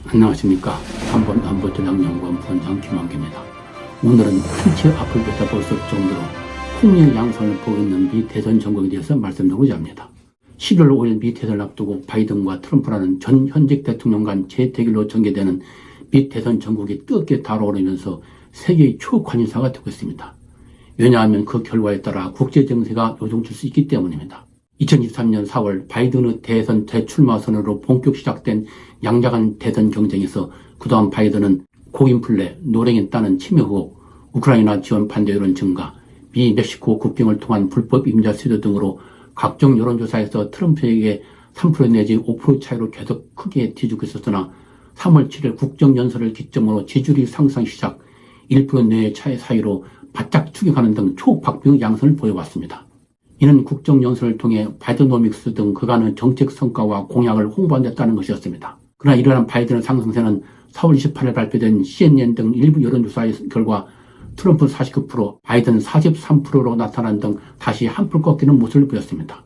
안녕하십니까. 한번 전략연구원 부원장 김한규입니다. 오늘은 한치 앞을 내다볼 수 없을 정도로 폭리의 양상을 보이고 있는 미 대선 전국에 대해서 말씀드리고자 합니다. 11월 5일 미 대선을 앞두고 바이든과 트럼프라는 전 현직 대통령 간 재대결로 전개되는 미 대선 전국이 뜨겁게 달아오르면서 세계의 초관심사가 되고 있습니다. 왜냐하면 그 결과에 따라 국제정세가 요동칠 수 있기 때문입니다. 2023년 4월 바이든의 대선 재출마 선언으로 본격 시작된 양자간 대선 경쟁에서 그동안 바이든은 고인플레, 노랭이 따는 침해 의혹, 우크라이나 지원 반대 여론 증가, 미 멕시코 국경을 통한 불법 임자 시도 등으로 각종 여론조사에서 트럼프에게 3% 내지 5% 차이로 계속 크게 뒤지고 있었으나 3월 7일 국정연설을 기점으로 지지율이 상승 시작 1% 내외 차이 사이로 바짝 추격하는 등 초박빙의 양상을 보여왔습니다. 이는 국정연설을 통해 바이드노믹스 등 그간의 정책 성과와 공약을 홍보한다는 것이었습니다. 그러나 이러한 바이든의 상승세는 4월 28일 발표된 CNN 등 일부 여론조사의 결과 트럼프 49%, 바이든 43%로 나타난 등 다시 한풀 꺾이는 모습을 보였습니다.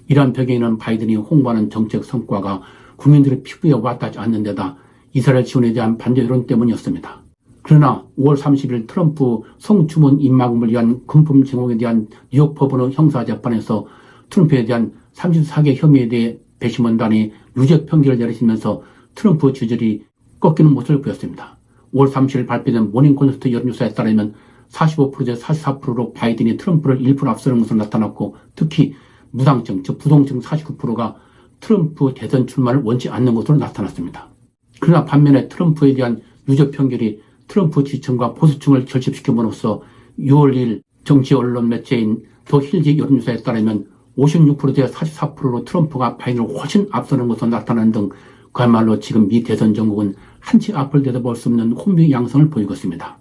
이러한 배경에는 바이든이 홍보하는 정책 성과가 국민들의 피부에 와닿지 않는 데다 이스라엘 지원에 대한 반대 여론 때문이었습니다. 그러나 5월 30일 트럼프 성추문 입막음을 위한 금품 제공에 대한 뉴욕 법원의 형사재판에서 트럼프에 대한 34개 혐의에 대해 배심원단이 유죄 판결을 내리시면서 트럼프 지지율이 꺾이는 모습을 보였습니다. 5월 30일 발표된 모닝콘서트 여론조사에 따르면 45%대 44%로 바이든이 트럼프를 1% 앞서는 것으로 나타났고 특히 무당층, 즉 부동층 49%가 트럼프 대선 출마를 원치 않는 것으로 나타났습니다. 그러나 반면에 트럼프에 대한 유죄 판결이 트럼프 지층과 보수층을 결집시킴으로써 6월 2일 정치 언론 매체인 더 힐지 여론조사에 따르면 56%대 44%로 트럼프가 바이든을 훨씬 앞서는 것으로 나타나는 등 그야말로 지금 미 대선 전국은 한치 앞을 내다볼 수 없는 혼비 양상을 보이고 있습니다.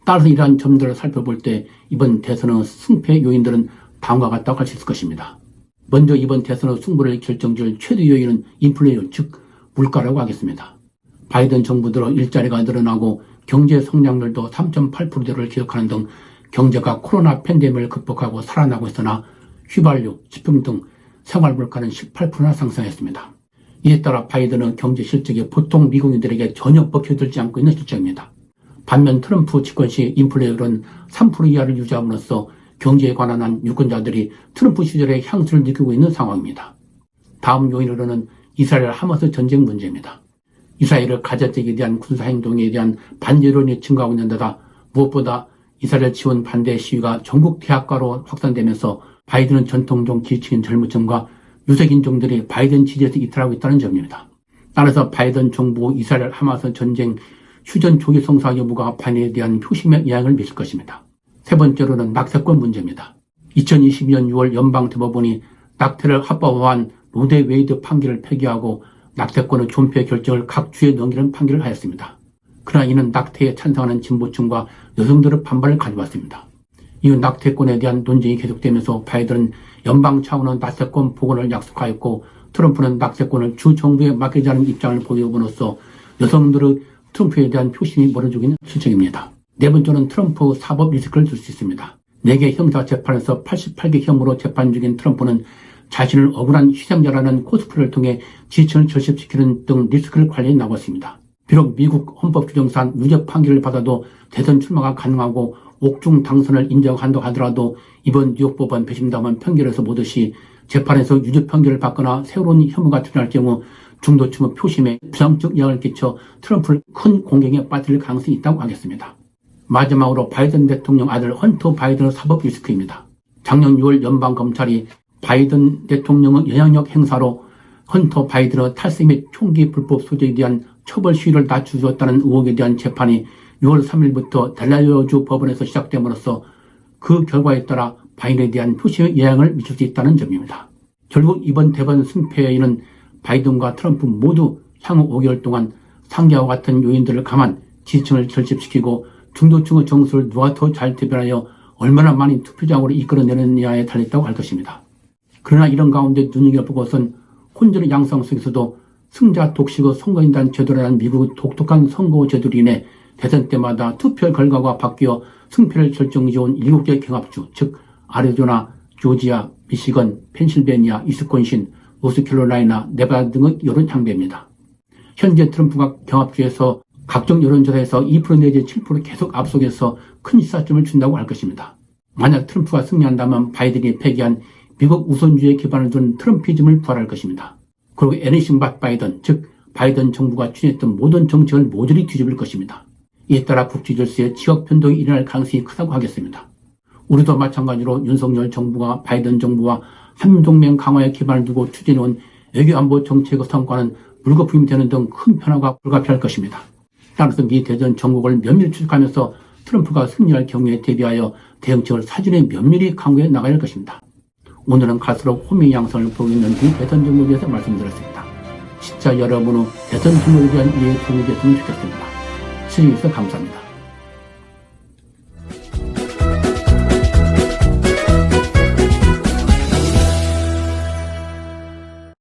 따라서 이러한 점들을 살펴볼 때 이번 대선의 승패 요인들은 다음과 같다고 할 수 있을 것입니다. 먼저 이번 대선의 승부를 결정질 최대 요인은 인플레이션, 즉 물가라고 하겠습니다. 바이든 정부 들어 일자리가 늘어나고 경제 성장률도 3.8%대를 기록하는 등 경제가 코로나 팬데믹을 극복하고 살아나고 있으나 휘발유, 식품 등 생활 물가는 18%나 상승했습니다. 이에 따라 바이든은 경제 실적이 보통 미국인들에게 전혀 먹혀들지 않고 있는 실적입니다. 반면 트럼프 집권 시 인플레이율은 3% 이하를 유지함으로써 경제에 관한 한 유권자들이 트럼프 시절의 향수를 느끼고 있는 상황입니다. 다음 요인으로는 이스라엘 하마스 전쟁 문제입니다. 이스라엘의 가자지역에 대한 군사행동에 대한 반대 여론이 증가하고 있는 데다 무엇보다 이스라엘 지원 반대 시위가 전국 대학가로 확산되면서 바이든은 전통적 지지층인 젊은층과 유색인종들이 바이든 지지에서 이탈하고 있다는 점입니다. 따라서 바이든 정부 이스라엘 하마스 전쟁 휴전 조기 성사 여부가 반대에 대한 표심에 영향을 미칠 것입니다. 세 번째로는 낙태권 문제입니다. 2022년 6월 연방대법원이 낙태를 합법화한 로데 웨이드 판결을 폐기하고 낙태권의 존폐 결정을 각 주에 넘기는 판결을 하였습니다. 그러나 이는 낙태에 찬성하는 진보층과 여성들의 반발을 가져왔습니다. 이후 낙태권에 대한 논쟁이 계속되면서 바이든은 연방 차원의 낙태권 복원을 약속하였고 트럼프는 낙태권을 주 정부에 맡기자는 입장을 보임으로써 여성들의 트럼프에 대한 표심이 멀어지고 있는 실정입니다. 네 번째는 트럼프 사법 리스크를 줄 수 있습니다. 4개 형사 재판에서 88개 혐의로 재판 중인 트럼프는 자신을 억울한 희생자라는 코스프레를 통해 지지층을 결집시키는 등 리스크를 관리해 나갔습니다. 비록 미국 헌법 규정상 유죄 판결을 받아도 대선 출마가 가능하고 옥중 당선을 인정한다고 하더라도 이번 뉴욕 법원 배심당원 판결에서 보듯이 재판에서 유죄 판결을 받거나 새로운 혐의가 드러날 경우 중도층의 표심에 부정적 영향을 끼쳐 트럼프를 큰 공격에 빠뜨릴 가능성이 있다고 하겠습니다. 마지막으로 바이든 대통령 아들 헌터 바이든의 사법 리스크입니다. 작년 6월 연방검찰이 바이든 대통령의 영향력 행사로 헌터 바이든의 탈세 및 총기 불법 소지에 대한 처벌 시위를 낮춰주었다는 의혹에 대한 재판이 6월 3일부터 델라웨어주 법원에서 시작됨으로써 그 결과에 따라 바이든에 대한 표심에 영향을 미칠 수 있다는 점입니다. 결국 이번 대선 승패에는 바이든과 트럼프 모두 향후 5개월 동안 상계와 같은 요인들을 감안 지지층을 결집시키고 중도층의 정서를 누가 더 잘 대변하여 얼마나 많은 투표장으로 이끌어내느냐에 달렸다고 할 것입니다. 그러나 이런 가운데 눈여겨보고선 혼전의 양상 속에서도 승자 독식의 선거인단 제도라는 미국의 독특한 선거 제도로 인해 대선 때마다 투표 결과가 바뀌어 승패를 결정지어온 7개 경합주, 즉 아리조나, 조지아, 미시건, 펜실베니아, 위스콘신, 노스캐롤라이나, 네바다 등의 여론 향배입니다. 현재 트럼프가 경합주에서 각종 여론조사에서 2% 내지 7% 계속 앞서면서 큰 시사점을 준다고 할 것입니다. 만약 트럼프가 승리한다면 바이든이 폐기한 미국 우선주의에 기반을 둔 트럼피즘을 부활할 것입니다. 그리고 anything but 바이든, 즉 바이든 정부가 추진했던 모든 정책을 모조리 뒤집을 것입니다. 이에 따라 국제 질서의 지역 변동이 일어날 가능성이 크다고 하겠습니다. 우리도 마찬가지로 윤석열 정부가 바이든 정부와 한미동맹 강화에 기반을 두고 추진해온 외교안보 정책의 성과는 물거품이 되는 등 큰 변화가 불가피할 것입니다. 따라서 미 대선 전국을 면밀히 추적하면서 트럼프가 승리할 경우에 대비하여 대응책을 사전에 면밀히 강구해 나가야 할 것입니다. 오늘은 갈수록 호미양성을 보고 있는 미 대선 정국에 대해서 말씀드렸습니다. 시청자 여러분의 대선 정국에 대한 이해에 도움이 됐으면 좋겠습니다. 시청해주셔서 감사합니다.